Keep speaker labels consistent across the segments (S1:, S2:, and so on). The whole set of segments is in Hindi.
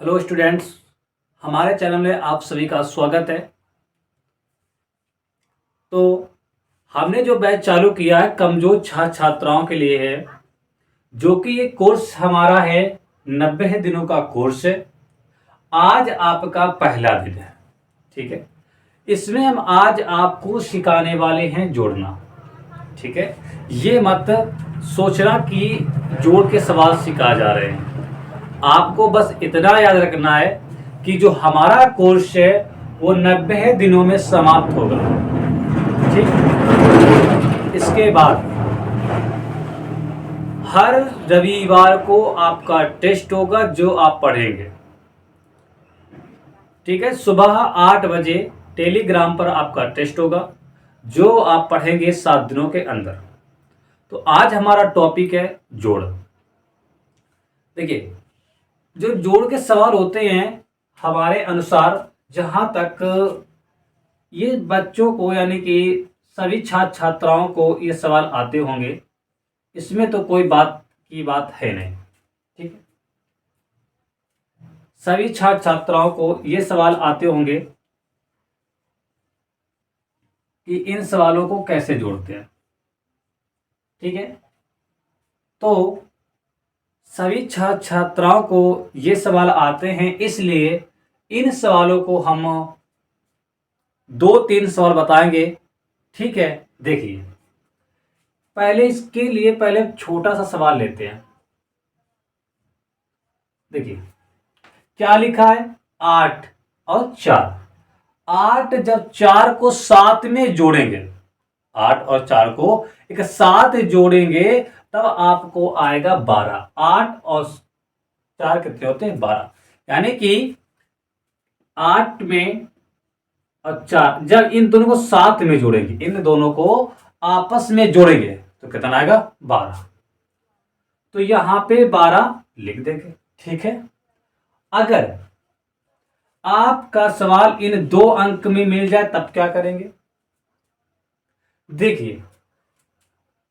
S1: हेलो स्टूडेंट्स, हमारे चैनल में आप सभी का स्वागत है। तो हमने जो बैच चालू किया है कमजोर छात्र छात्राओं के लिए है, जो कि ये कोर्स हमारा है 90 दिनों का कोर्स है। आज आपका पहला दिन है, ठीक है। इसमें हम आज आपको सिखाने वाले हैं जोड़ना, ठीक है। ये मत सोचना कि जोड़ के सवाल सिखाए जा रहे हैं। आपको बस इतना याद रखना है कि जो हमारा कोर्स है वो 90 दिनों में समाप्त होगा, ठीक। इसके बाद हर रविवार को आपका टेस्ट होगा जो आप पढ़ेंगे, ठीक है। सुबह 8 बजे टेलीग्राम पर आपका टेस्ट होगा जो आप पढ़ेंगे 7 दिनों के अंदर। तो आज हमारा टॉपिक है जोड़। देखिए, जो जोड़ के सवाल होते हैं हमारे अनुसार, जहां तक ये बच्चों को यानी कि सभी छात्र छात्राओं को ये सवाल आते होंगे, इसमें तो कोई बात की बात है नहीं, ठीक है। सभी छात्र छात्राओं को ये सवाल आते होंगे कि इन सवालों को कैसे जोड़ते हैं, ठीक है। तो सभी छात्र छात्राओं को ये सवाल आते हैं, इसलिए इन सवालों को हम 2-3 सवाल बताएंगे, ठीक है। देखिए, पहले इसके लिए पहले छोटा सा सवाल लेते हैं। देखिए क्या लिखा है, 8 और 4। 8 जब 4 को साथ में जोड़ेंगे, 8 और 4 को एक साथ जोड़ेंगे तब आपको आएगा 12। 8 और 4 कितने होते हैं, 12। यानी कि 8 में और 4 जब इन दोनों को साथ में जोड़ेंगे, इन दोनों को आपस में जोड़ेंगे तो कितना आएगा, 12। तो यहां पे 12 लिख देंगे, ठीक है। अगर आपका सवाल इन 2 अंक में मिल जाए तब क्या करेंगे। देखिए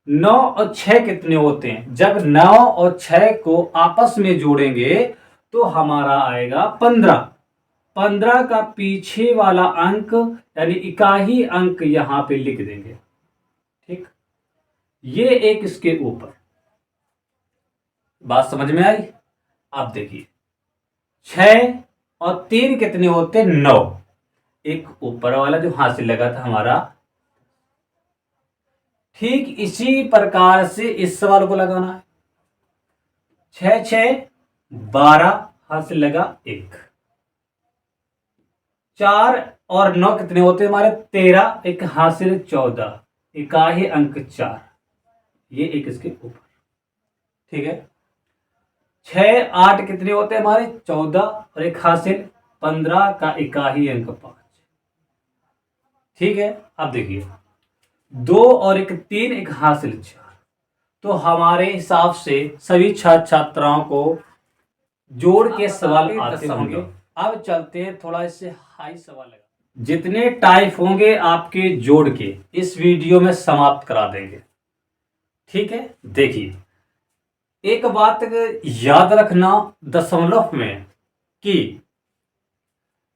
S1: 9 और 6 कितने होते हैं, जब 9 और 6 को आपस में जोड़ेंगे तो हमारा आएगा 15। 15 का पीछे वाला अंक यानी इकाही अंक यहां पे लिख देंगे, ठीक। ये एक इसके ऊपर बात समझ में आई। अब देखिए 6 और 3 कितने होते हैं, 9। एक ऊपर वाला जो हाथ से लगा था हमारा, ठीक इसी प्रकार से इस सवाल को लगाना है। 6 6 12, हाथ से लगा 1। 4 और 9 कितने होते हैं हमारे, 13। एक हाथ से 14, इकाही अंक 4। ये एक इसके ऊपर, ठीक है। 6 8 कितने होते हैं हमारे, 14 और एक हासिल 15 का इकाही अंक 5, ठीक है। अब देखिए 2 और एक 3, एक हासिल 4। तो हमारे हिसाब से सभी छात्र छात्राओं को जोड़ के सवाल आते होंगे। अब चलते हैं थोड़ा इससे हाई सवाल लगा, जितने टाइप होंगे आपके जोड़ के इस वीडियो में समाप्त करा देंगे, ठीक है। देखिए एक बात याद रखना दशमलव में, कि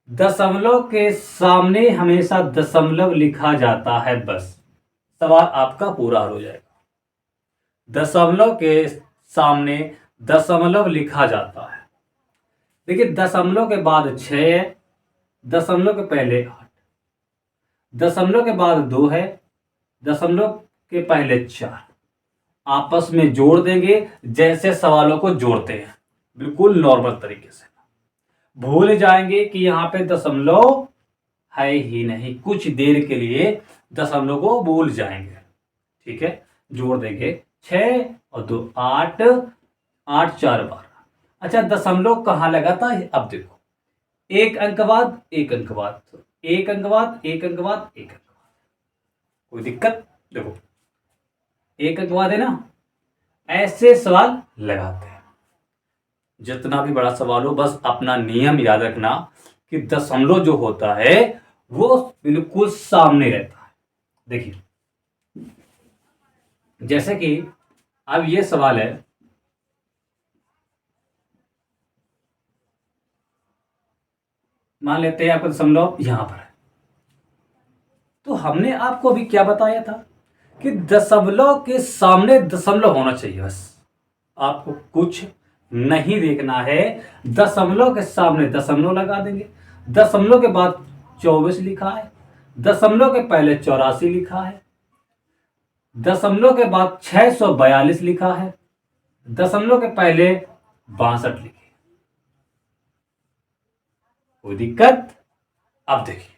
S1: दशमलव के सामने हमेशा दशमलव लिखा जाता है, बस सवाल आपका पूरा हो जाएगा। दशमलव के सामने दशमलव लिखा जाता है। देखिए दशमलव के बाद 6 है, दशमलव के पहले 8, दशमलव के बाद 2 है, दशमलव के पहले 4। आपस में जोड़ देंगे जैसे सवालों को जोड़ते हैं, बिल्कुल नॉर्मल तरीके से। भूल जाएंगे कि यहां पे दशमलव है ही नहीं, कुछ देर के लिए दशमलव को भूल जाएंगे, ठीक है। जोड़ देंगे 6 और 2 8, 8 4 12। अच्छा दशमलव कहां लगा था, अब देखो, एक अंक बाद एक अंक बाद, एक अंक बाद एक अंक बाद एक अंक बाद, कोई दिक्कत, देखो एक अंक बाद है ना। ऐसे सवाल लगाते हैं। जितना भी बड़ा सवाल हो, बस अपना नियम याद रखना कि दशमलव जो होता है वो बिल्कुल सामने रहता है। देखिए जैसे कि अब ये सवाल है, मान लेते हैं आपका दशमलव यहां पर है। तो हमने आपको अभी क्या बताया था कि दशमलव के सामने दशमलव होना चाहिए, बस आपको कुछ नहीं देखना है। दशमलव के सामने दशमलव लगा देंगे। दशमलव के बाद 24 लिखा है, दशमलव के पहले 84 लिखा है, दशमलव के बाद 642 लिखा है, दशमलव के पहले 62 लिखे। कोई दिक्कत? अब देखिए,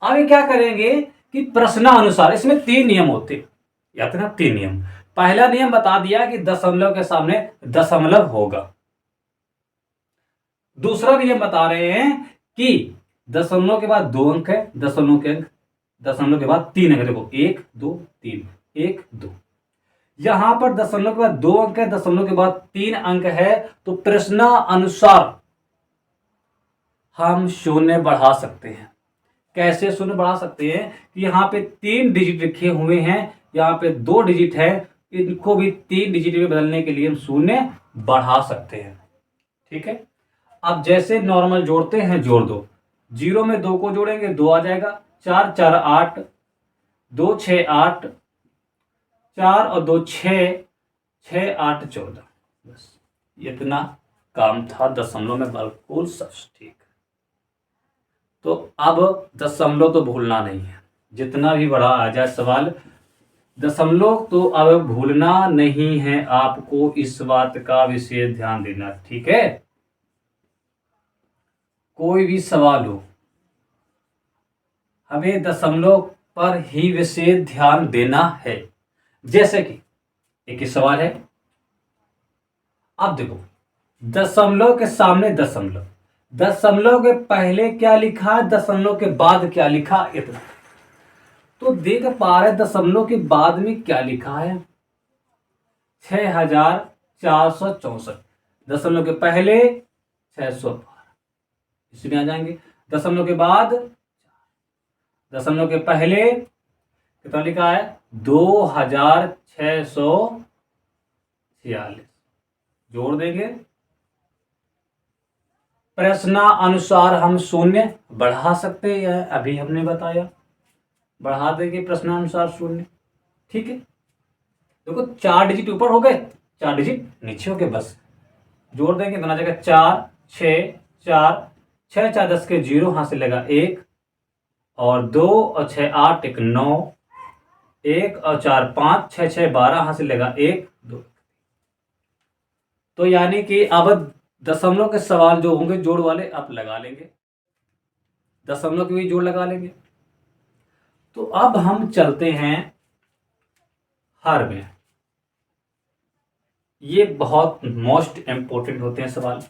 S1: आगे क्या करेंगे कि प्रश्नानुसार, इसमें 3 नियम होते, याद रखना 3 नियम। पहला नियम बता दिया कि दशमलव के सामने दशमलव होगा। दूसरा नियम बता रहे हैं कि दशमलव के बाद 2 अंक है, दशमलव के अंक, दशमलव के बाद 3 अंक, देखो 1 2 3 1 2। यहां पर दशमलव के बाद 2 अंक है, दशमलव के बाद 3 अंक है, तो प्रश्नानुसार हम शून्य बढ़ा सकते हैं। कैसे शून्य बढ़ा सकते हैं कि यहाँ पे 3 डिजिट लिखे हुए हैं, यहाँ पे 2 डिजिट है, इनको भी 3 डिजिट में बदलने के लिए हम शून्य बढ़ा सकते हैं। ठीक है, अब जैसे नॉर्मल जोड़ते हैं, जोड़ दो, 0 में 2 को जोड़ेंगे 2 आ जाएगा, 4 4 8, 2 6 8, 4 और 2 6, 6 8 14। बस इतना काम था दशमलव में, बिल्कुल सब ठीक। तो अब दशमलव तो भूलना नहीं है, जितना भी बड़ा आ जाए सवाल, दशमलव तो अब भूलना नहीं है आपको, इस बात का विशेष ध्यान देना। ठीक है, कोई भी सवाल हो, हमें दशमलव पर ही विशेष ध्यान देना है। जैसे कि एक ही सवाल है, अब देखो, दशमलव के सामने दशमलव, दशमलव के पहले क्या लिखा है, दशमलव के बाद क्या लिखा, इतना तो देख पा रहे। दशमलव के बाद में क्या लिखा है, 6464। दशमलव के पहले 612, इसमें आ जाएंगे। दशमलव के बाद, दशमलव के पहले कितना लिखा है, 2646, जोड़ देंगे। प्रश्नानुसार हम शून्य बढ़ा सकते हैं, अभी हमने बताया, बढ़ा देंगे प्रश्नानुसार शून्य। ठीक है, देखो 4 डिजिट ऊपर हो गए, 4 डिजिट नीचे हो गए, बस जोड़ देंगे, बना जाएगा 4 6 4, 6 4 10 के 0, हाथ से लगा 1 और 2 और 6 8 1 9, 1 और 4 5, 6 6 12, हाथ से लगा 1 2। तो यानी कि अब दशमलव के सवाल जो होंगे जोड़ वाले आप लगा लेंगे, दशमलव के भी जोड़ लगा लेंगे। तो अब हम चलते हैं हर में, ये बहुत मोस्ट इंपोर्टेंट होते हैं सवाल।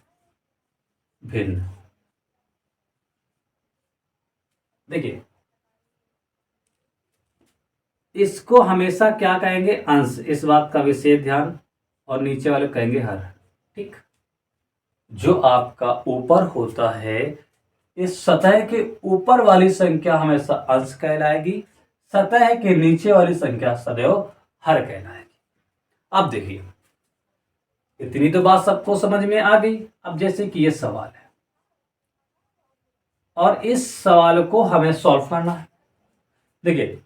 S1: भिन्न, देखिए इसको हमेशा क्या कहेंगे, अंश, इस बात का विशेष ध्यान, और नीचे वाले कहेंगे हर। ठीक, जो आपका ऊपर होता है, इस सतह के ऊपर वाली संख्या हमेशा अंश कहलाएगी, सतह के नीचे वाली संख्या सदैव हर कहलाएगी। अब देखिए, इतनी तो बात सबको समझ में आ गई। अब जैसे कि ये सवाल है और इस सवाल को हमें सॉल्व करना है। देखिए,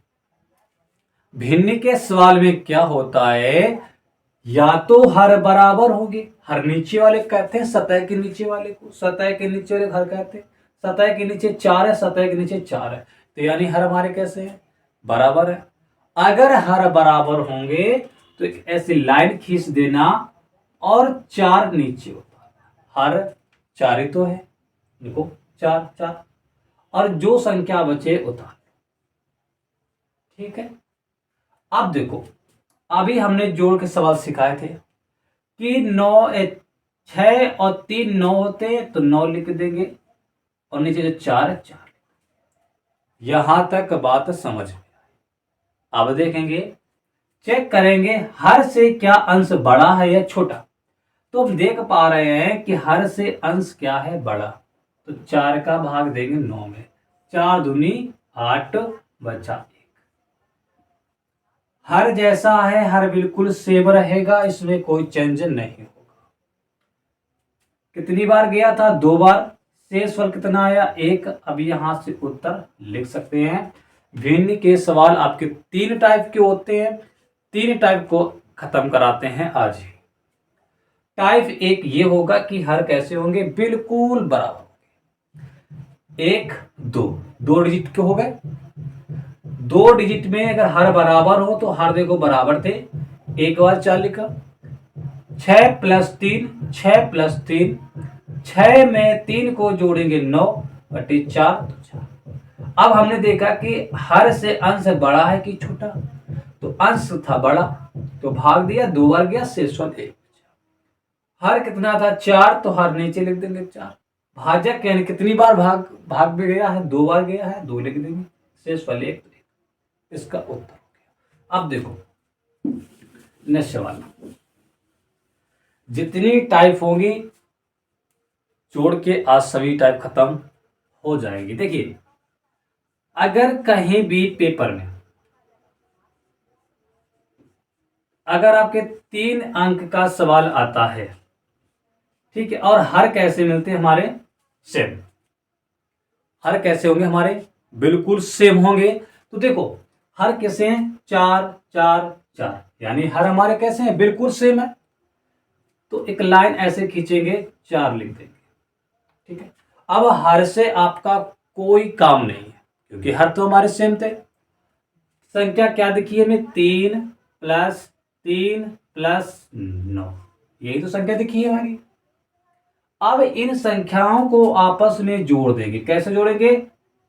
S1: भिन्न के सवाल में क्या होता है, या तो हर बराबर होंगे, हर नीचे वाले कहते हैं सतह के नीचे वाले को, सतह के नीचे वाले हर कहते हैं, सतह के नीचे 4 है, सतह के नीचे 4 है, तो यानी हर हमारे कैसे है, बराबर है। अगर हर बराबर होंगे तो एक ऐसी लाइन खींच देना और 4 नीचे होता है, हर 4 ही तो है, देखो 4 4, और जो संख्या बचे उतार। ठीक है, अब देखो, अभी हमने जोड़ के सवाल सिखाए थे कि 6 और 3 9 होते हैं, तो 9 लिख देंगे, और नीचे जो 4 है 4। यहां तक बात समझ में आई। अब देखेंगे, चेक करेंगे हर से क्या अंश बड़ा है या छोटा। तो हम देख पा रहे हैं कि हर से अंश क्या है, बड़ा, तो 4 का भाग देंगे 9 में, 4 दूनी 8 बचा 1। हर जैसा है, हर बिल्कुल सेम रहेगा, इसमें कोई चेंज नहीं होगा। कितनी बार गया था, 2 बार, शेषफल कितना आया 1। अब यहां से उत्तर लिख सकते हैं। भिन्न के सवाल आपके 3 टाइप के होते हैं। 3 टाइप को खत्म कराते हैं आज ही। टाइप 1 ये होगा कि हर कैसे होंगे, बिल्कुल बराबर होंगे। 1 2 2 डिजिट के हो गए। 2 डिजिट में अगर हर बराबर हो तो हर देखो बराबर थे, एक बार 4 लिखा। 6 + 3 6 + 3 6 में 3 को जोड़ेंगे 9 बटे 4 तो 4। अब हमने देखा कि हर से अंश बड़ा है कि छोटा, तो अंश था बड़ा तो भाग दिया, 2 बार गया, शेषफल 1। हर कितना था 4 तो हर नीचे लिख देंगे 4। भाजक यानी कितनी बार भाग में गया है, 2 बार गया है, 2 लिख देंगे, शेषफल 1। इसका उत्तर हो गया। अब देखो नेक्स्ट सवाल, जितनी टाइप होंगी जोड़ के आज सभी टाइप खत्म हो जाएंगी। देखिए अगर कहीं भी पेपर में अगर आपके 3 अंक का सवाल आता है, ठीक है, और हर कैसे मिलते हैं हमारे सेम, हर कैसे होंगे हमारे बिल्कुल सेम होंगे। तो देखो हर कैसे हैं 4 4 4, यानी हर हमारे कैसे हैं बिल्कुल सेम है। तो एक लाइन ऐसे खींचेंगे, 4 लिख देंगे, ठीक है। अब हर से आपका कोई काम नहीं है क्योंकि हर तो हमारे सेम थे। संख्या क्या दिखी है हमें, 3 + 3 + 9, यही तो संख्या दिखी है हमारी। अब इन संख्याओं को आपस में जोड़ देंगे। कैसे जोड़ेंगे,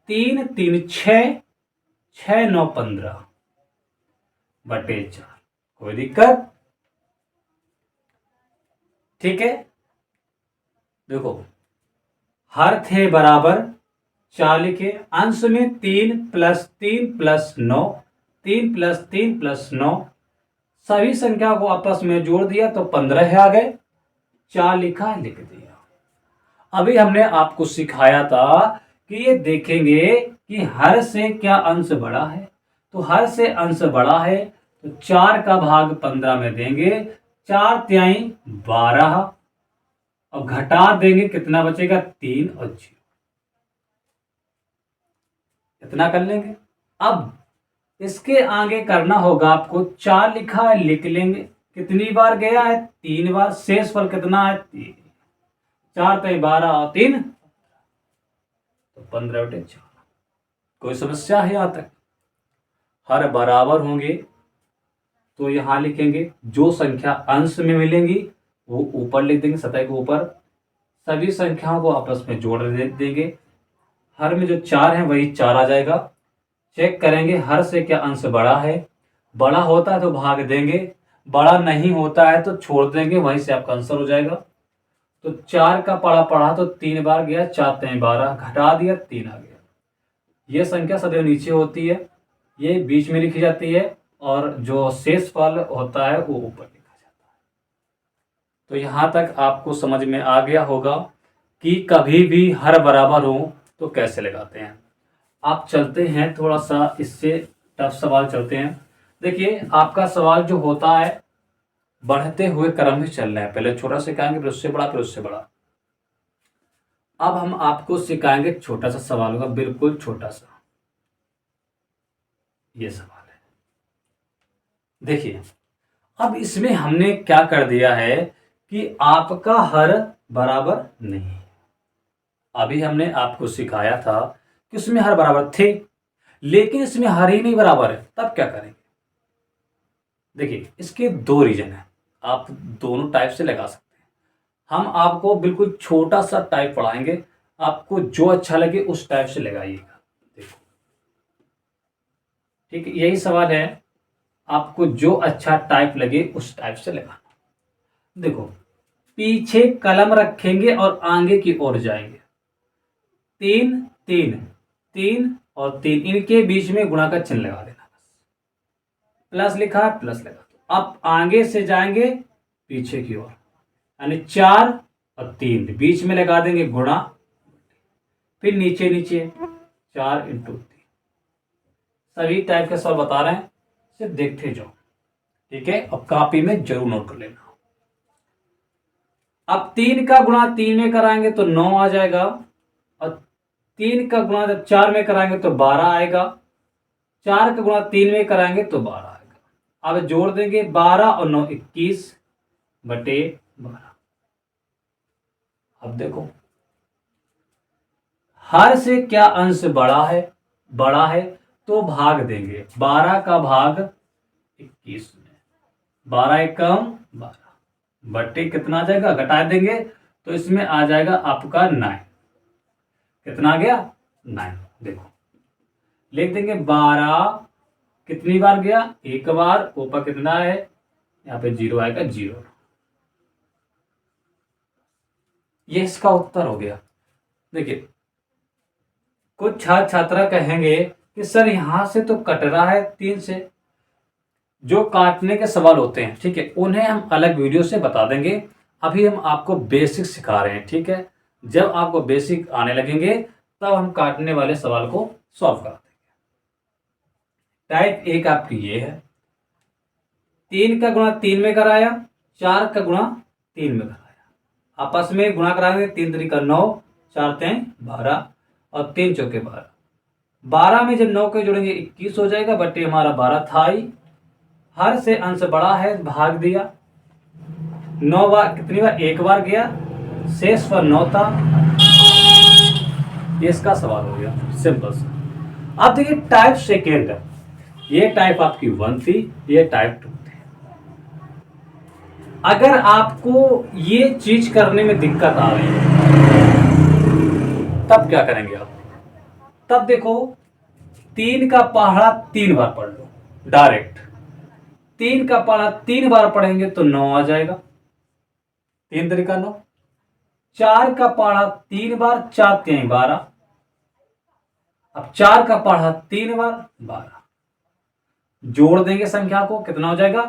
S1: 3 3 6 6 9 15 बटे 4। कोई दिक्कत, ठीक है। देखो हर थे बराबर, 4 लिखे, अंश में 3 + 3 + 9 3 + 3 + 9, सभी संख्या को आपस में जोड़ दिया तो 15 आ गए। 4 लिखा, लिख दिया। अभी हमने आपको सिखाया था कि ये देखेंगे कि हर से क्या अंश बड़ा है, तो हर से अंश बड़ा है तो 4 का भाग 15 में देंगे, 4 तिहाई 12। अब घटा देंगे, कितना बचेगा, 3 और 0, इतना कर लेंगे। अब इसके आगे करना होगा आपको, 4 लिखा है लिख लेंगे, कितनी बार गया है, 3 बार, शेषफल कितना है 3, 4 तिहाई 12 और 3 तो 15 बटे 4। कोई समस्या है यहां तक, हर बराबर होंगे तो यहां लिखेंगे, जो संख्या अंश में मिलेंगी वो ऊपर लिख देंगे, सतह के ऊपर, सभी संख्याओं को आपस में जोड़ देंगे। हर में जो 4 है वही 4 आ जाएगा। चेक करेंगे हर से क्या अंश बड़ा है, बड़ा होता है तो भाग देंगे, बड़ा नहीं होता है तो छोड़ देंगे, वहीं से आपका आंसर हो जाएगा। तो 4 का पढ़ा तो 3 बार गया, 4 तिहाई 12, घटा दिया 3 आ गया। यह संख्या सदैव नीचे होती है, ये बीच में लिखी जाती है, और जो शेषफल होता है वो ऊपर लिखा जाता है। तो यहां तक आपको समझ में आ गया होगा कि कभी भी हर बराबर हो तो कैसे लगाते हैं। आप चलते हैं थोड़ा सा इससे टफ सवाल चलते हैं। देखिए आपका सवाल जो होता है बढ़ते हुए क्रम में चल रहा है, पहले छोटा सिखाएंगे, फिर उससे बड़ा, फिर उससे बड़ा। अब हम आपको सिखाएंगे छोटा सा सवाल होगा, बिल्कुल छोटा सा। ये सवाल है, देखिए अब इसमें हमने क्या कर दिया है कि आपका हर बराबर नहीं है। अभी हमने आपको सिखाया था कि उसमें हर बराबर थे, लेकिन इसमें हर ही नहीं बराबर है, तब क्या करेंगे। देखिए इसके 2 रीजन है, आप दोनों टाइप से लगा सकते हैं। हम आपको बिल्कुल छोटा सा टाइप पढ़ाएंगे, आपको जो अच्छा लगे उस टाइप से लगाइएगा। देखो ठीक है, यही सवाल है, आपको जो अच्छा टाइप लगे उस टाइप से लगाना। देखो पीछे कलम रखेंगे और आगे की ओर जाएंगे, 3 3 3 और 3, इनके बीच में गुणा का चिन्ह लगा देना, बस प्लस लिखा है प्लस लगा दो। अब आगे से जाएंगे पीछे की ओर, यानी 4 और 3 बीच में लगा देंगे गुणा, फिर नीचे नीचे 4 × 3। सभी टाइप के सवाल बता रहे हैं, सिर्फ देखते जाओ, ठीक है, और कॉपी में जरूर नोट कर लेना। अब 3 का गुणा 3 में कराएंगे तो 9 आ जाएगा, और 3 का गुणा जब 4 में कराएंगे तो 12 आएगा, 4 का गुणा 3 में कराएंगे तो 12 आएगा। अब जोड़ देंगे 12 और 9 21 बटे 12। अब देखो हर से क्या अंश बड़ा है तो भाग देंगे, 12 का भाग 21 में, 12 एकम 12 बट्टे कितना आ जाएगा, घटा देंगे तो इसमें आ जाएगा आपका 9। कितना आ गया 9। देखो लिख देंगे 12 कितनी बार गया, एक बार, ऊपर कितना है यहाँ पे 0 आएगा 0। ये इसका उत्तर हो गया। देखिए कुछ छात्र छात्रा कहेंगे कि सर यहां से तो कट रहा है 3 से। जो काटने के सवाल होते हैं ठीक है, उन्हें हम अलग वीडियो से बता देंगे। अभी हम आपको बेसिक सिखा रहे हैं ठीक है। जब आपको बेसिक आने लगेंगे तब हम काटने वाले सवाल को सॉल्व करा देंगे। टाइप 1 आपकी ये है, 3 का गुणा 3 में कराया, 4 का गुणा 3 में कराया, आपस में गुणा कराएंगे, 3 तरीका 9, 4 3 12 और 3 चौके 12। 12 में जब 9 के जोड़ेंगे 21 हो जाएगा, बट्टे हमारा 12 था ही। हर से अंश बड़ा है, भाग दिया, 9 बार कितनी बार, एक बार गया, शेष पर 9 था। ये इसका सवाल हो गया सिंपल सा। अब देखिए टाइप सेकेंड, ये टाइप आपकी 1 थी, ये टाइप 2 थी। अगर आपको ये चीज करने में दिक्कत आ रही है तब क्या करेंगे आप, तब देखो 3 का पहाड़ा 3 बार पढ़ लो डायरेक्ट। 3 का पहाड़ा 3 बार पढ़ेंगे तो 9 आ जाएगा, 3 तरीका 9। 4 का पहाड़ा 3 बार, 4 3 12। अब 4 का पहाड़ा 3 बार 12, जोड़ देंगे संख्या को, कितना हो जाएगा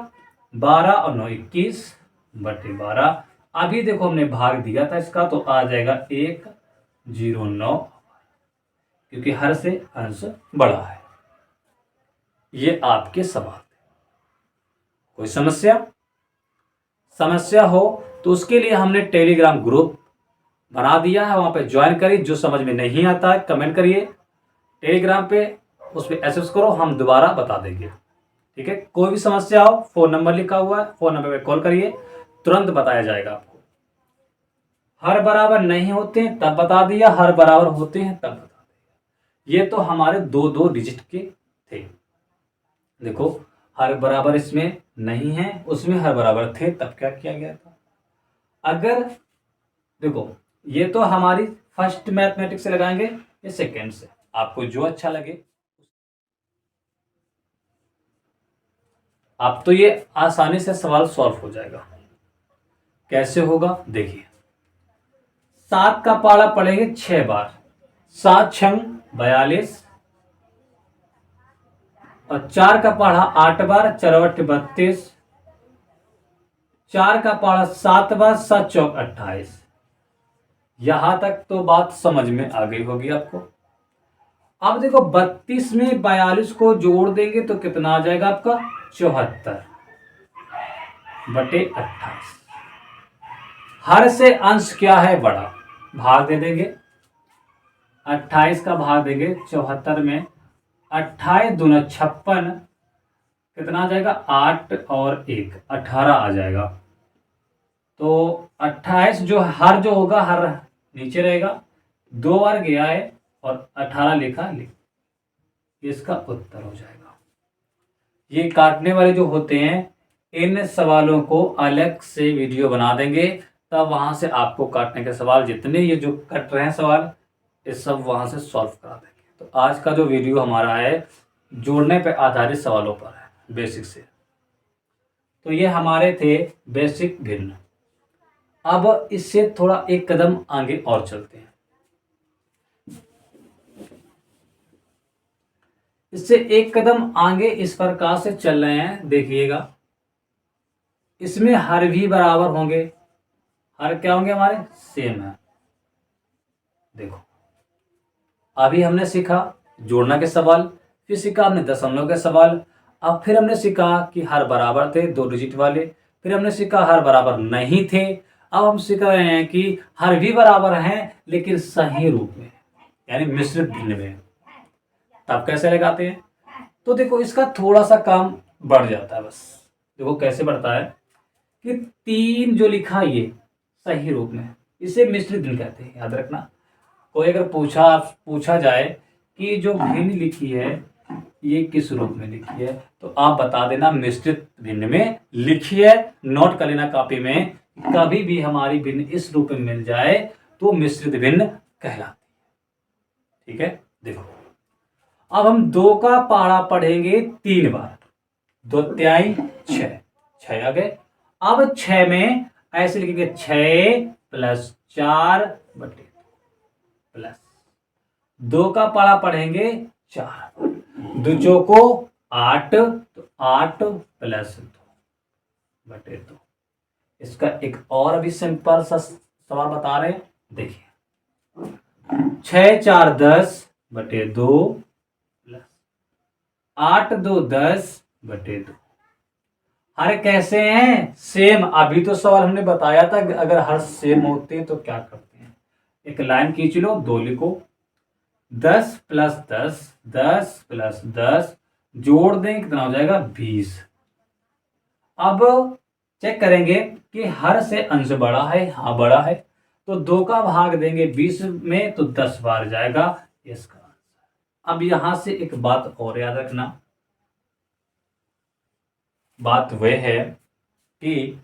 S1: 12 और 9 21 बटे 12। अभी देखो हमने भाग दिया था इसका तो आ जाएगा 109, क्योंकि हर से अंश बड़ा है। ये आपके सवाल थे। कोई समस्या हो तो उसके लिए हमने टेलीग्राम ग्रुप बना दिया है, वहां पे ज्वाइन करिए। जो समझ में नहीं आता है कमेंट करिए टेलीग्राम पे, उस पर एसएस करो, हम दोबारा बता देंगे ठीक है। कोई भी समस्या हो, फोन नंबर लिखा हुआ है, फोन नंबर पे कॉल करिए, तुरंत बताया जाएगा आपको। हर बराबर नहीं होते हैं तब बता दिया, हर बराबर होते हैं तब बता दिया। ये तो हमारे 2 डिजिट के थे। देखो हर बराबर इसमें नहीं है, उसमें हर बराबर थे, तब क्या किया गया था। अगर देखो ये तो हमारी फर्स्ट मैथमेटिक्स से लगाएंगे, ये सेकेंड से, आपको जो अच्छा लगे। अब तो ये आसानी से सवाल सॉल्व हो जाएगा। कैसे होगा देखिए, 7 का पहाड़ा पढ़ेंगे 6 बार, 7 छंग 42, और 4 का पहाड़ा 8 बार, 4 8 32, 4 का पहाड़ा 7 बार, 7 चौक 28। यहां तक तो बात समझ में आ गई होगी आपको। अब देखो 32 में 42 को जोड़ देंगे तो कितना आ जाएगा आपका 74 बटे 28। हर से अंश क्या है बड़ा, भाग दे देंगे, 28 का भाग देंगे 74 में, 28 दूना 56, कितना आ जाएगा 8 और 1 18 आ जाएगा। तो 28 जो हर जो होगा हर नीचे रहेगा, 2 बार गया है और 18 लिखा इसका उत्तर हो जाएगा। ये काटने वाले जो होते हैं इन सवालों को अलग से वीडियो बना देंगे, तब वहां से आपको काटने के सवाल जितने ये जो कट रहे हैं सवाल, ये सब वहां से सॉल्व करा देंगे। तो आज का जो वीडियो हमारा है जोड़ने पर आधारित सवालों पर है, बेसिक से। तो ये हमारे थे बेसिक भिन्न। अब इससे थोड़ा एक कदम आगे और चलते हैं। इससे एक कदम आगे इस प्रकार से चल रहे हैं, देखिएगा। इसमें हर भी बराबर होंगे, हर क्या होंगे हमारे सेम है। देखो अभी हमने सीखा जोड़ना के सवाल, फिर सीखा हमने दशमलव के सवाल, अब फिर हमने सीखा कि हर बराबर थे 2 डिजिट वाले, फिर हमने सीखा हर बराबर नहीं थे। अब हम सीख रहे हैं कि हर भी बराबर हैं लेकिन सही रूप में। यानी मिश्रित भिन्न में। तो आप कैसे लगाते हैं? तो देखो इसका थोड़ा सा काम बढ़ जाता है। बस देखो कैसे बढ़ता है कि 3 जो लिखा है ये सही रूप में, इसे मिश्रित भिन्न कहते हैं, याद रखना। कोई अगर पूछा जाए कि जो भिन्न लिखी है ये किस रूप में लिखी है, तो आप बता देना मिश्रित भिन्न में लिखी है। नोट कर लेना कॉपी में, कभी भी हमारी भिन्न इस रूप में मिल जाए तो मिश्रित भिन्न कहलाती है। ठीक है, देखो अब हम 2 का पहाड़ा पढ़ेंगे 3 बार। 2 तिहाई 6, 6 आ गए। अब 6 में ऐसे लिखेंगे 6 प्लस 4 बटे प्लस 2 का पहाड़ा पढ़ेंगे 4, 2 चौको 8, तो 8 प्लस 2 बटे 2। इसका एक और अभी सिंपल सा सवाल बता रहे हैं, देखिए 6 4 10 बटे 2 प्लस 8 2 10 बटे 2। हर कैसे हैं? सेम। अभी तो सवाल हमने बताया था अगर हर सेम होते हैं तो क्या करते हैं। एक लाइन खींच लो, 2 लिखो, 10 प्लस 10, 10 प्लस 10 जोड़ दें कितना हो जाएगा 20। अब चेक करेंगे कि हर से अंश बड़ा है, हाँ बड़ा है, तो 2 का भाग देंगे 20 में तो 10 बार जाएगा इसका आंसर। अब यहां से एक बात और याद रखना, बात वह है कि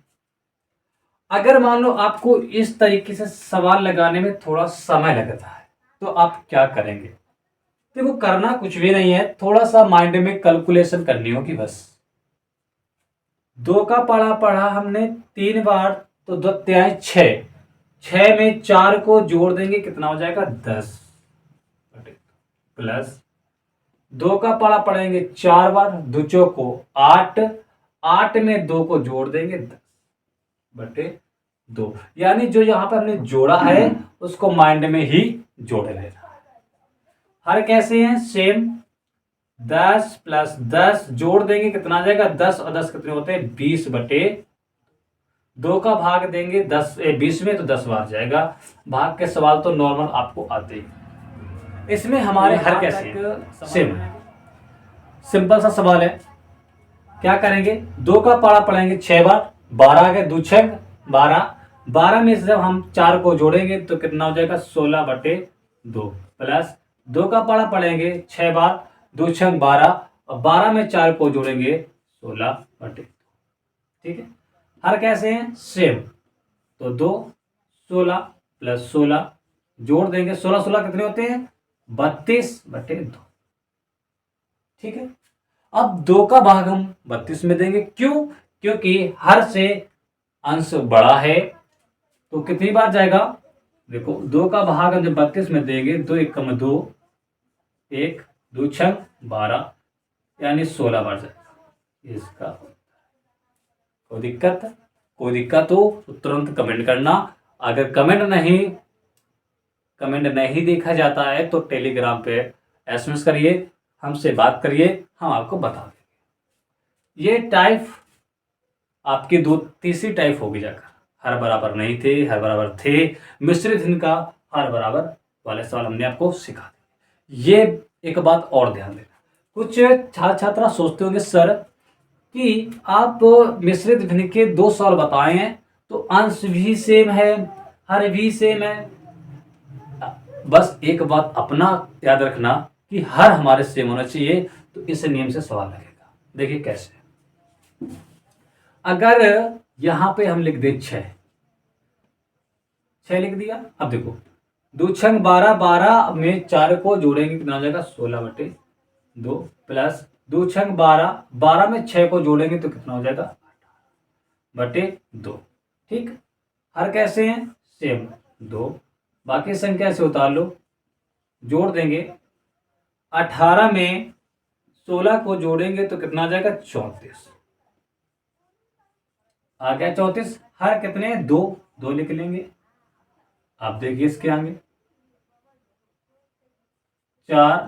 S1: अगर मान लो आपको इस तरीके से सवाल लगाने में थोड़ा समय लगता है तो आप क्या करेंगे? देखो करना कुछ भी नहीं है, थोड़ा सा माइंड में कैलकुलेशन करनी होगी बस। 2 का पढ़ा पढ़ा हमने 3 बार, तो 2 तिहाई 6, 6 में 4 को जोड़ देंगे कितना हो जाएगा 10 प्लस 2 का पढ़ा पढ़ेंगे 4 बार, 2 चौको 8, 8 में 2 को जोड़ देंगे 10 बटे 2। यानी जो यहां पर हमने जोड़ा है उसको माइंड में ही जोड़ लेना। हर कैसे हैं? सेम। 10 प्लस 10 जोड़ देंगे कितना आ जाएगा 10, और 10 कितने होते हैं 20 बटे 2 का भाग देंगे 20 में तो 10 बार जाएगा। भाग के सवाल तो नॉर्मल आपको आते ही। इसमें हमारे हर कैसे सेम, सिंपल सा सवाल है। क्या करेंगे? 2 का पढ़ा पढ़ेंगे 6 बार, 12 आ गए, 2 6 12, 12 में से जब हम 4 को जोड़ेंगे तो कितना हो जाएगा 16 बटे 2 प्लस 2 का पढ़ा पढ़ेंगे 6 बार, 2 6 12, और 12 में 4 को जोड़ेंगे 16 बटे 2। ठीक है, हर कैसे हैं? सेम। तो 2 16 प्लस 16 जोड़ देंगे, 16 16 कितने होते हैं 32 बटे 2। ठीक है, अब 2 का भाग हम 32 में देंगे, क्यों? क्योंकि हर से अंश बड़ा है तो कितनी बार जाएगा? देखो 2 का भाग हम जब 32 में देंगे, 2 1 कम 2, 1 2 6 12, यानी 16 बार जाएगा इसका। कोई दिक्कत? कोई दिक्कत हो तो तुरंत कमेंट करना। अगर कमेंट नहीं देखा जाता है तो टेलीग्राम पे एसएमएस करिए, हमसे बात करिए, हम आपको बता देंगे। ये टाइप आपकी तीसरी टाइप होगी जाकर। हर बराबर नहीं थे, हर बराबर थे, मिश्रित भिन्न का हर बराबर वाले सवाल हमने आपको सिखा दिए। ये एक बात और ध्यान देना, कुछ छात्र छात्रा सोचते होंगे सर कि आप मिश्रित भिन्न के 2 सवाल बताए हैं तो अंश भी सेम है, हर भी सेम है। बस एक बात अपना याद रखना कि हर हमारे सेम होना चाहिए, तो इस नियम से सवाल लगेगा। देखिए कैसे, अगर यहां पे हम लिख दे 6 लिख दिया। अब देखो 2 6 12, 12 में 4 को जोड़ेंगे कितना हो जाएगा 16 बटे 2 प्लस 2 6 12, 12 में 6 को जोड़ेंगे तो कितना हो जाएगा 18 बटे 2। ठीक, हर कैसे हैं? सेम। 2 बाकी संख्या से उतार लो, जोड़ देंगे, 18 में 16 को जोड़ेंगे तो कितना आ जाएगा 34। आ गया 34। हर कितने? 2 2 लिख लेंगे। आप देखिए इसके आगे 4,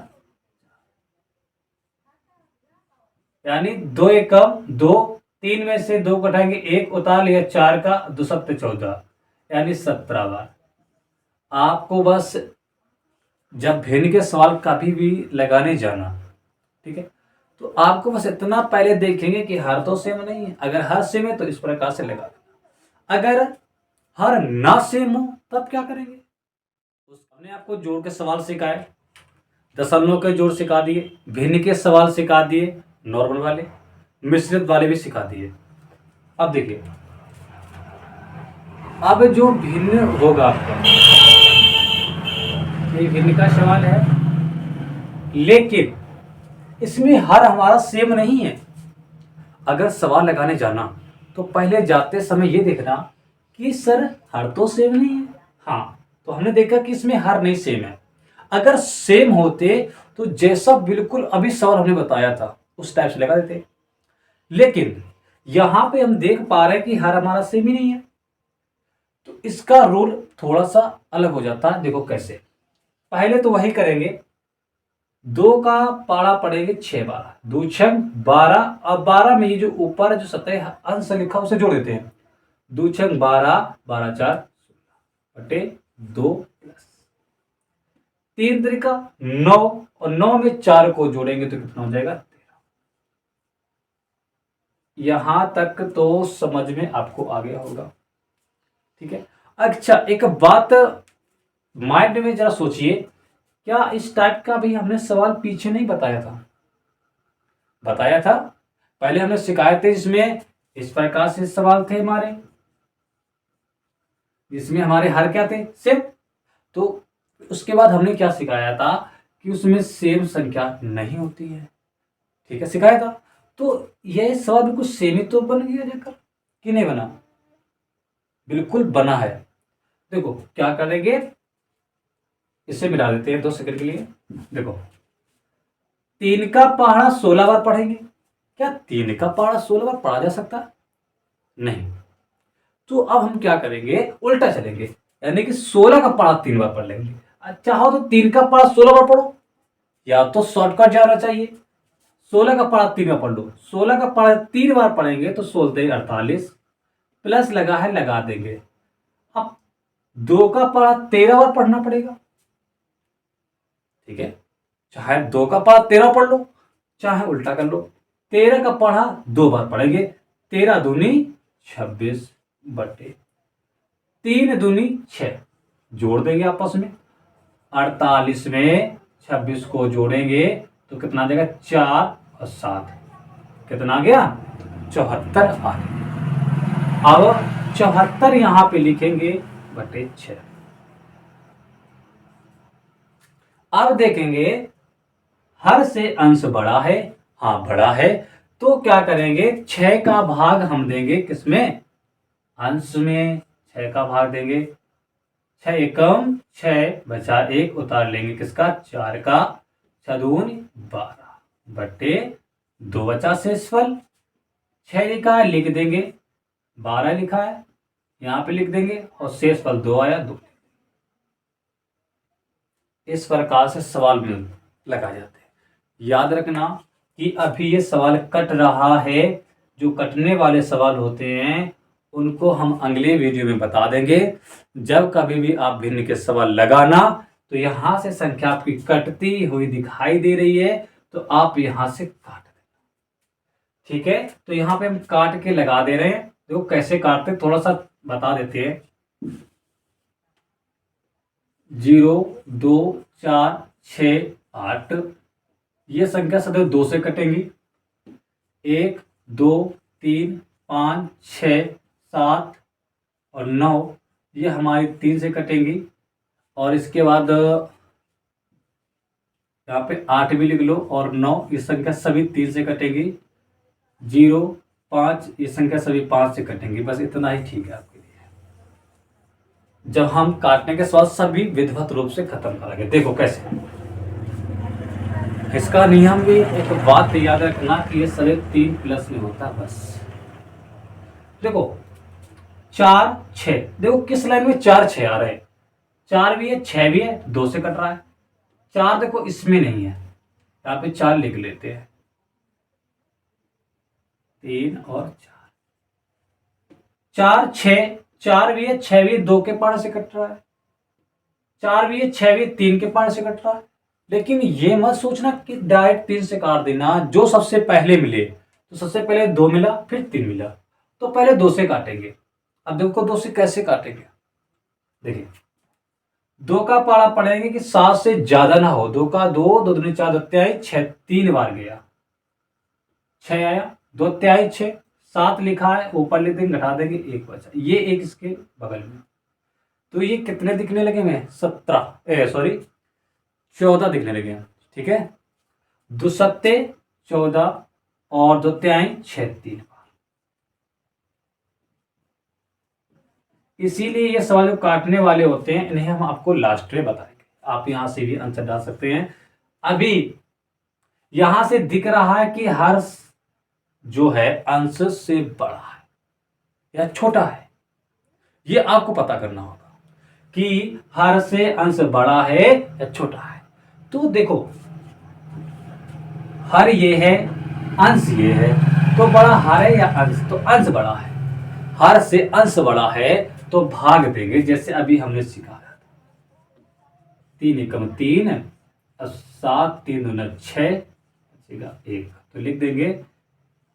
S1: यानी 2 1 2, 3 में से 2 घटाएंगे 1 उतार लिया, 4 का 2 7 14, यानी 17 बार। आपको बस जब भिन्न के सवाल कभी भी लगाने जाना, ठीक है, तो आपको बस इतना पहले देखेंगे कि हर तो सेम नहीं है। अगर हर सेम है तो इस प्रकार से लगा देना, अगर हर ना सेम हो तब क्या करेंगे। हमने आपको जोड़ के सवाल सिखाए, दशमलव के जोड़ सिखा दिए, भिन्न के सवाल सिखा दिए, नॉर्मल वाले, मिश्रित वाले भी सिखा दिए। अब देखिए, अब जो भिन्न होगा आपका, ये भिन्न का सवाल है, लेकिन इसमें हर हमारा सेम नहीं है। अगर सवाल लगाने जाना तो पहले जाते समय ये देखना कि सर हर तो सेम नहीं है। हाँ, तो हमने देखा कि इसमें हर नहीं सेम है। अगर सेम होते तो जैसा बिल्कुल अभी सवाल हमने बताया था उस टाइप से लगा देते, लेकिन यहां पे हम देख पा रहे हैं कि हर हमारा सेम ही नहीं है, तो इसका रूल थोड़ा सा अलग हो जाता है। देखो कैसे, पहले तो वही करेंगे, 2 का पारा पड़ेंगे 6 12, 2 6 12, और 12 में ये जो ऊपर जो सतह अंश लिखा उसे जोड़ देते हैं। 2 6 12, 12 4 बटे 2 प्लस 3 तरीका 9, और 9 में 4 को जोड़ेंगे तो कितना हो जाएगा 13। यहां तक तो समझ में आपको आ गया होगा, ठीक है। अच्छा, एक बात माइंड में जरा सोचिए, क्या इस टाइप का भी हमने सवाल पीछे नहीं बताया था? बताया था, पहले हमने सिखाए थे, जिसमें इस प्रकार से सवाल थे हमारे, जिसमें हमारे हर क्या थे, सेम। तो उसके बाद हमने क्या सिखाया था कि उसमें सेम संख्या नहीं होती है, ठीक है, सिखाया था। तो यह सवाल बिल्कुल सेम ही तो बन गया जाकर, कि नहीं बना? बिल्कुल बना है। देखो क्या करेंगे, इसे मिला देते हैं 2 सेकंड के लिए। देखो, 3 का पहाड़ा 16 बार पढ़ेंगे, क्या 3 का पहाड़ा 16 बार पढ़ा जा सकता? नहीं। तो अब हम क्या करेंगे, उल्टा चलेंगे, यानी कि 16 का पहाड़ा 3 बार पढ़ लेंगे। चाहो तो 3 का पहाड़ा 16 बार पढ़ो, या तो शॉर्टकट जाना चाहिए, 16 का पहाड़ा 3 बार पढ़ लो। 16 का पहाड़ा 3 बार पढ़ेंगे तो 16 48, प्लस लगा है लगा देंगे। अब 2 का पहाड़ा 13 बार पढ़ना पड़ेगा, ठीक है, चाहे 2 का पहाड़ा 13 पढ़ लो, चाहे उल्टा कर लो। 13 का पढ़ा 2 बार पढ़ेंगे, 13 दूनी 26 बटे 3 दूनी 6, जोड़ देंगे आपस में। 48 में 26 को जोड़ेंगे तो कितना देगा, 4 और 7, कितना आ गया, 74 आ गया। अब 74 यहां पे लिखेंगे बटे 6। अब देखेंगे हर से अंश बड़ा है, हाँ बड़ा है, तो क्या करेंगे, 6 का भाग हम देंगे किसमें, अंश में 6 का भाग देंगे। 6 एकम 6 बचा 1, उतार लेंगे किसका, 4 का, 6 दूनी 12 बटे 2 बचा शेषफल। 6 लिखा है लिख देंगे, 12 लिखा है यहां पे लिख देंगे, और शेषफल 2 आया 2। इस प्रकार से सवाल में लगा जाते हैं। याद रखना कि अभी ये सवाल कट रहा है, जो कटने वाले सवाल होते हैं उनको हम अगले वीडियो में बता देंगे। जब कभी भी आप भिन्न के सवाल लगाना तो यहां से संख्या आपकी कटती हुई दिखाई दे रही है, तो आप यहां से काट देना, ठीक है। तो यहां पे हम काट के लगा दे रहे हैं, देखो कैसे काटते थोड़ा सा बता देते हैं। 0 2 4 6 8, ये संख्या सदैव 2 से कटेंगी। 1 2 3 5 6 7 और 9, ये हमारी 3 से कटेंगी। और इसके बाद यहाँ पे 8 भी लिख लो, और 9, ये संख्या सभी 3 से कटेंगी। 0 5, ये संख्या सभी 5 से कटेंगी। बस इतना ही ठीक है आपके लिए। जब हम काटने के बाद सभी विधिवत रूप से खत्म करेंगे, देखो कैसे। इसका नियम भी एक बात याद रखना कि ये सभी 3 प्लस में होता है। बस देखो 4 6, देखो किस लाइन में 4 6 आ रहे हैं, 4 भी है 6 भी है, 2 से कट रहा है। 4 देखो इसमें नहीं है, यहाँ पे 4 लिख लेते हैं, 3 और 4, 4 6, 4 भी है 6 भी है, 2 के पार से कट रहा है। 4 भी है, 6 भी, 3 के पार्ट से कट रहा है। लेकिन ये मत सोचना कि डायरेक्ट 3 से काट देना, जो सबसे पहले मिले। तो सबसे पहले 2 मिला, फिर 3 मिला, तो पहले 2 से काटेंगे। अब देखो 2 से कैसे काटेंगे, देखिए 2 का पारा पड़ेंगे कि 7 से ज्यादा ना हो। 2 का 2, 2 दूनी 4, 2 तिहाई 6, 3 बार गया, 6 आया, 2 तिहाई 6, 7 लिखा है, ऊपर लिख देंगे, घटा देंगे, 1 बचा, ये एक इसके बगल में। तो ये कितने दिखने लगे हैं, 17 सॉरी 14 दिखने लगे हैं। ठीक है, 2 सत्ते 14 और 2 तिहाई 6, 3 बार। इसीलिए ये सवाल जो काटने वाले होते हैं इन्हें हम आपको लास्ट में बताएंगे। आप यहां से भी आंसर डाल सकते हैं। अभी यहां से दिख रहा है कि हर जो है अंश से बड़ा है या छोटा है, ये आपको पता करना होगा कि हर से अंश बड़ा है या छोटा है। तो देखो हर ये है, अंश ये है, तो बड़ा हर है या अंश, तो अंश बड़ा है। हर से अंश बड़ा है तो भाग देंगे, जैसे अभी हमने सिखाया था। 3 एकम 3, 7, 3 दूना 6, बचेगा 1, तो लिख देंगे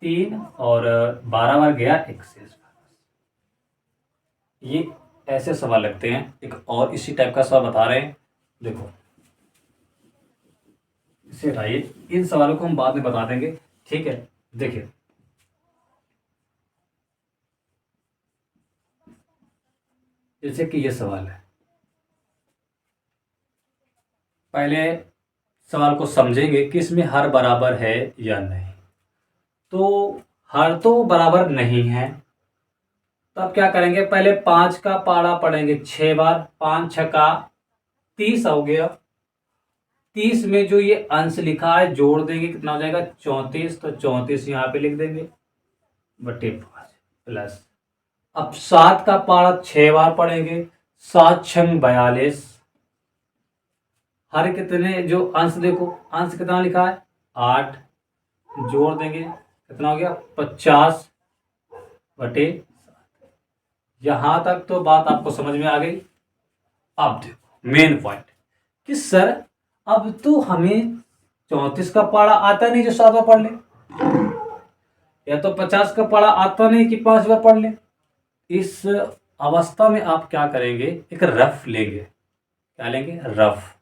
S1: 3 और 12 बार गया, 1 शेष। ये ऐसे सवाल लगते हैं। एक और इसी टाइप का सवाल बता रहे हैं, देखो इसे हटाइए, इन सवालों को हम बाद में बता देंगे। ठीक है, देखिए जैसे कि ये सवाल है, पहले सवाल को समझेंगे कि इसमें हर बराबर है या नहीं। तो हर तो बराबर नहीं है, तब क्या करेंगे, पहले 5 का पारा पढ़ेंगे 6 बार, 5 छका 30 हो गया। 30 में जो ये अंश लिखा है जोड़ देंगे, कितना हो जाएगा 34, तो 34 यहाँ पे लिख देंगे बटे 5 प्लस। अब 7 का पारा 6 बार पढ़ेंगे, 7 छंग 42। हर कितने जो अंश देखो, अंश कितना लिखा है 8, जोड़ देंगे कितना हो गया 50 बटे। यहां तक तो बात आपको समझ में आ गई। अब देखो मेन पॉइंट कि सर अब तो हमें 34 का पारा आता नहीं जो 7 बार पढ़ ले, या तो 50 का पारा आता नहीं कि 5 बार पढ़ ले। इस अवस्था में आप क्या करेंगे, एक रफ लेंगे। क्या लेंगे, रफ।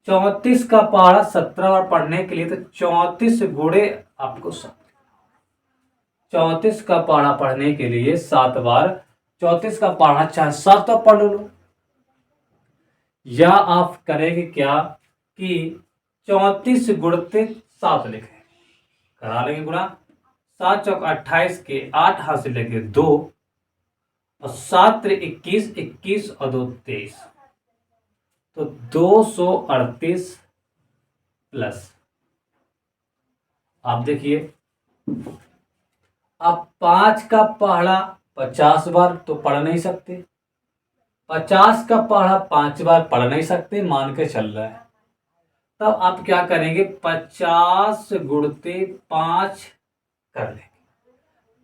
S1: 34 का पारा 17 बार पढ़ने के लिए तो 34 गुणे आपको 34 का पारा पढ़ने के लिए 7 बार 34 का पारा चाहे 7 बार पढ़ लो, या आप करेंगे क्या कि 34 गुणते 7 लिखें, करा लेंगे गुणा। 7 चौक 28 के 8 हाथ से लेंगे 2 और 7 त्रिक 21, 21 और 2 23, तो 238 प्लस। आप देखिए अब 5 का पहाड़ा 50 बार तो पढ़ नहीं सकते, 50 का पहाड़ा 5 बार पढ़ नहीं सकते, मान के चल रहा है। तब आप क्या करेंगे, 50 गुणते 5 कर लेंगे,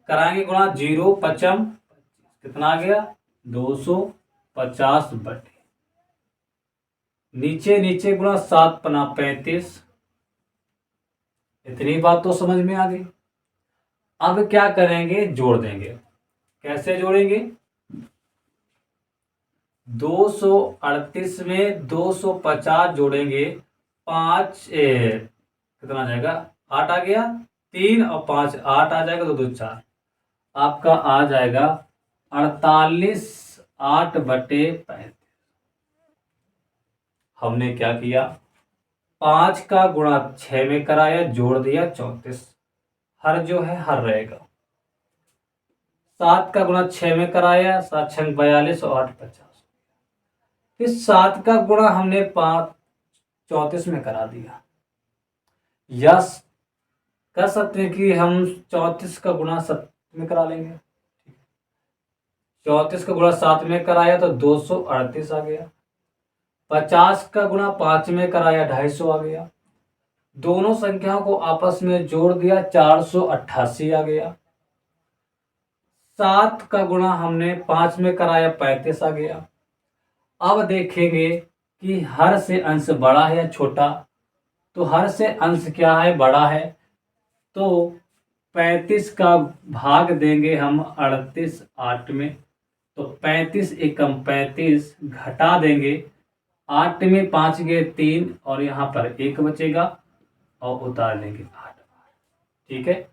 S1: कराएंगे गुणा 0 पचम कितना आ गया 250 बटे नीचे नीचे गुणा 7 पना 35। इतनी बात तो समझ में आ गई। अब क्या करेंगे, जोड़ देंगे। कैसे जोड़ेंगे, 238 में 250 जोड़ेंगे, 5 कितना आ जाएगा 8 आ गया, 3 और 5 8 आ जाएगा, 2 2 4, आपका आ जाएगा 48 8 बटे 35। हमने क्या किया, 5 का गुणा 6 में कराया, जोड़ दिया 34, हर जो है हर रहेगा। 7 का गुणा 6 में कराया, 7 छंग 42 और 8 50। फिर 7 का गुणा हमने 5 34 में करा दिया। यस कर सकते हैं कि हम 34 का गुणा 7 में करा लेंगे। 34 का गुणा 7 में कराया तो 238 आ गया। 50 का गुणा 5 में कराया 250 आ गया। दोनों संख्याओं को आपस में जोड़ दिया 488 आ गया। 7 का गुणा हमने 5 में कराया 35 आ गया। अब देखेंगे कि हर से अंश बड़ा है या छोटा। तो हर से अंश क्या है, बड़ा है। तो 35 का भाग देंगे हम 38 8 में। तो 35 एकम 35 घटा देंगे 8 में 5 गए 3 और यहाँ पर 1 बचेगा और उतार लेंगे 8 बार। ठीक है,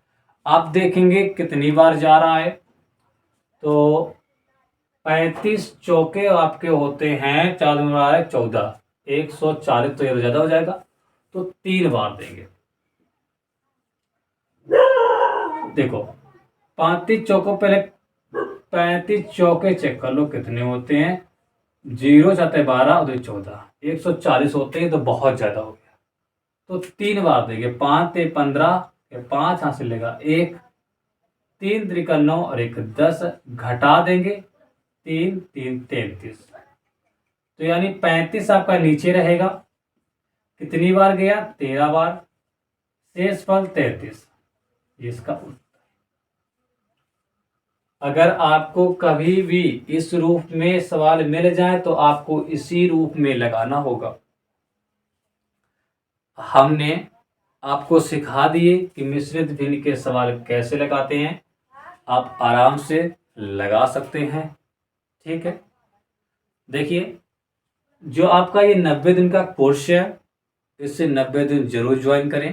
S1: आप देखेंगे कितनी बार जा रहा है। तो 35 चौके आपके होते हैं 4 बार है 14, 140। तो ये तो ज़्यादा हो जाएगा, तो 3 बार देंगे। देखो 35 चौकों, पहले 35 चौके चेक कर लो कितने होते हैं। 0 7 12 और 2 14, 140 होते हैं। तो बहुत ज़्यादा हो गया, तो 3 बार देंगे। 5 ते 15, 5 हासिल लेगा 1, 3 त्रिका 9 और 1 10, घटा देंगे 3 3 33। तो यानी 35 आपका नीचे रहेगा। कितनी बार गया, 13 बार। शेष फल 33, इसका उत्तर। अगर आपको कभी भी इस रूप में सवाल मिल जाए तो आपको इसी रूप में लगाना होगा। हमने आपको सिखा दिए कि मिश्रित भिन्न के सवाल कैसे लगाते हैं, आप आराम से लगा सकते हैं। ठीक है, देखिए जो आपका ये 90 दिन का कोर्स है, इससे 90 दिन जरूर ज्वाइन करें।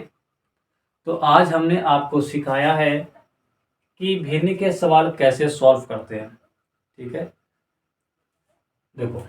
S1: तो आज हमने आपको सिखाया है कि भिन्न के सवाल कैसे सॉल्व करते हैं। ठीक है, देखो